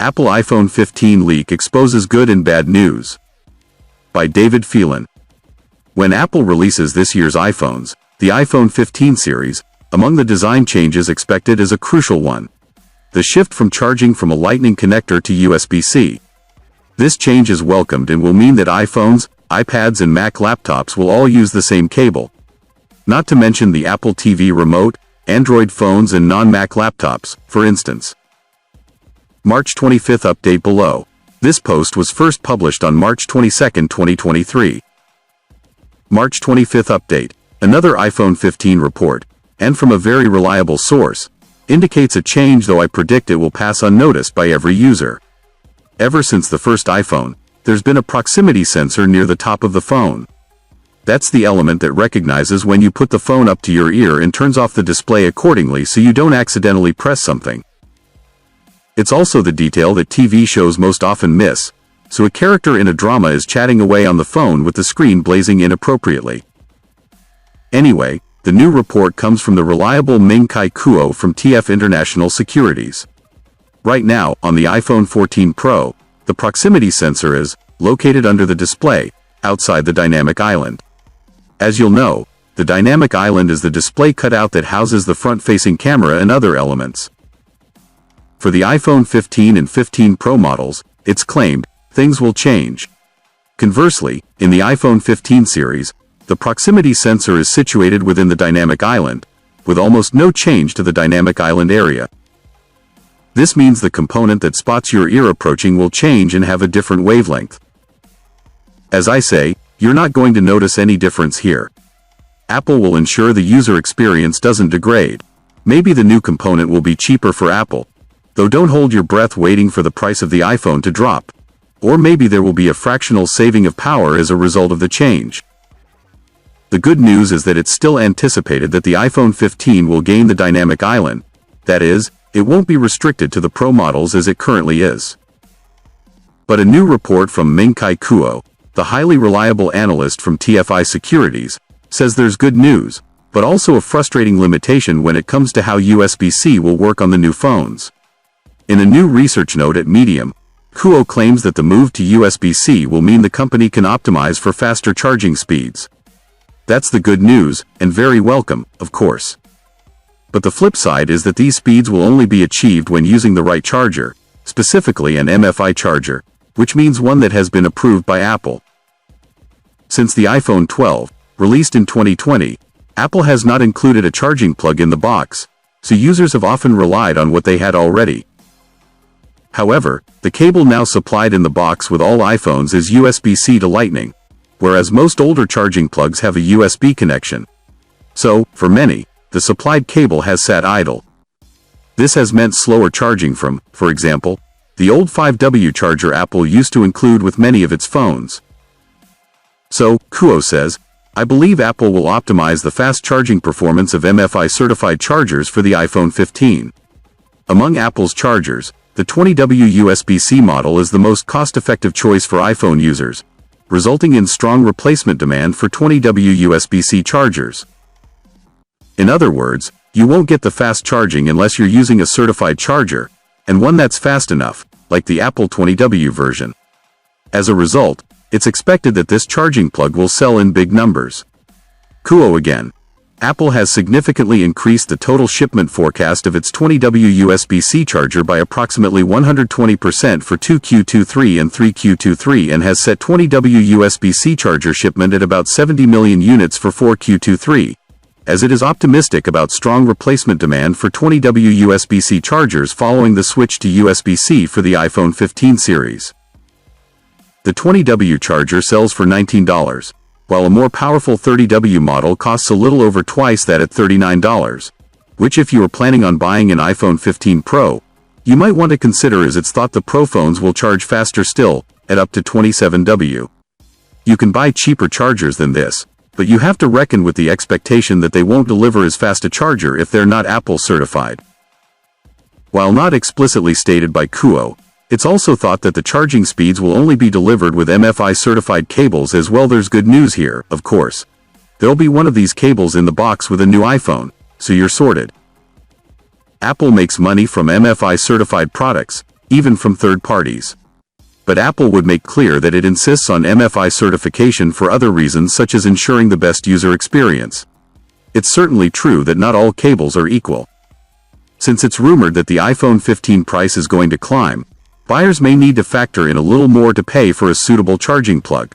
Apple iPhone 15 leak exposes good and bad news. By David Phelan. When Apple releases this year's iPhones, the iPhone 15 series, among the design changes expected is a crucial one: the shift from charging from a Lightning connector to USB-C. This change is welcomed and will mean that iPhones, iPads and Mac laptops will all use the same cable. Not to mention the Apple TV remote, Android phones and non-Mac laptops, for instance. March 25th update below. This post was first published on March 22, 2023. March 25th update. Another iPhone 15 report, and from a very reliable source, indicates a change, though I predict it will pass unnoticed by every user. Ever since the first iPhone, there's been a proximity sensor near the top of the phone. That's the element that recognizes when you put the phone up to your ear and turns off the display accordingly so you don't accidentally press something. It's also the detail that TV shows most often miss, so a character in a drama is chatting away on the phone with the screen blazing inappropriately. Anyway, the new report comes from the reliable Ming-Kai Kuo from TF International Securities. Right now, on the iPhone 14 Pro, the proximity sensor is located under the display, outside the dynamic island. As you'll know, the dynamic island is the display cutout that houses the front-facing camera and other elements. For the iPhone 15 and 15 Pro models, it's claimed, things will change. Conversely, in the iPhone 15 series, the proximity sensor is situated within the dynamic island, with almost no change to the dynamic island area. This means the component that spots your ear approaching will change and have a different wavelength. As I say, you're not going to notice any difference here. Apple will ensure the user experience doesn't degrade. Maybe the new component will be cheaper for Apple, though don't hold your breath waiting for the price of the iPhone to drop. Or maybe there will be a fractional saving of power as a result of the change. The good news is that it's still anticipated that the iPhone 15 will gain the dynamic island. That is, it won't be restricted to the Pro models as it currently is. But a new report from Ming-Kai Kuo, the highly reliable analyst from TFI Securities, says there's good news, but also a frustrating limitation when it comes to how USB-C will work on the new phones. In a new research note at Medium, Kuo claims that the move to USB-C will mean the company can optimize for faster charging speeds. That's the good news, and very welcome, of course. But the flip side is that these speeds will only be achieved when using the right charger, specifically an MFI charger, which means one that has been approved by Apple. Since the iPhone 12, released in 2020, Apple has not included a charging plug in the box, so users have often relied on what they had already. However, the cable now supplied in the box with all iPhones is USB-C to Lightning, whereas most older charging plugs have a USB connection. So, for many, the supplied cable has sat idle. This has meant slower charging from, for example, the old 5W charger Apple used to include with many of its phones. So, Kuo says, I believe Apple will optimize the fast charging performance of MFI certified chargers for the iPhone 15. Among Apple's chargers, the 20W USB-C model is the most cost-effective choice for iPhone users, resulting in strong replacement demand for 20W USB-C chargers. In other words, you won't get the fast charging unless you're using a certified charger, and one that's fast enough, like the Apple 20W version. As a result, it's expected that this charging plug will sell in big numbers. Kuo again. Apple has significantly increased the total shipment forecast of its 20W USB-C charger by approximately 120% for 2Q23 and 3Q23 and has set 20W USB-C charger shipment at about 70 million units for 4Q23, as it is optimistic about strong replacement demand for 20W USB-C chargers following the switch to USB-C for the iPhone 15 series. The 20W charger sells for $19. While a more powerful 30W model costs a little over twice that at $39, which if you are planning on buying an iPhone 15 Pro, you might want to consider, as it's thought the Pro phones will charge faster still, at up to 27W. You can buy cheaper chargers than this, but you have to reckon with the expectation that they won't deliver as fast a charger if they're not Apple certified. While not explicitly stated by Kuo, it's also thought that the charging speeds will only be delivered with MFI certified cables as well. There's good news here, of course. There'll be one of these cables in the box with a new iPhone, so you're sorted. Apple makes money from MFI certified products, even from third parties. But Apple would make clear that it insists on MFI certification for other reasons, such as ensuring the best user experience. It's certainly true that not all cables are equal. Since it's rumored that the iPhone 15 price is going to climb, buyers may need to factor in a little more to pay for a suitable charging plug.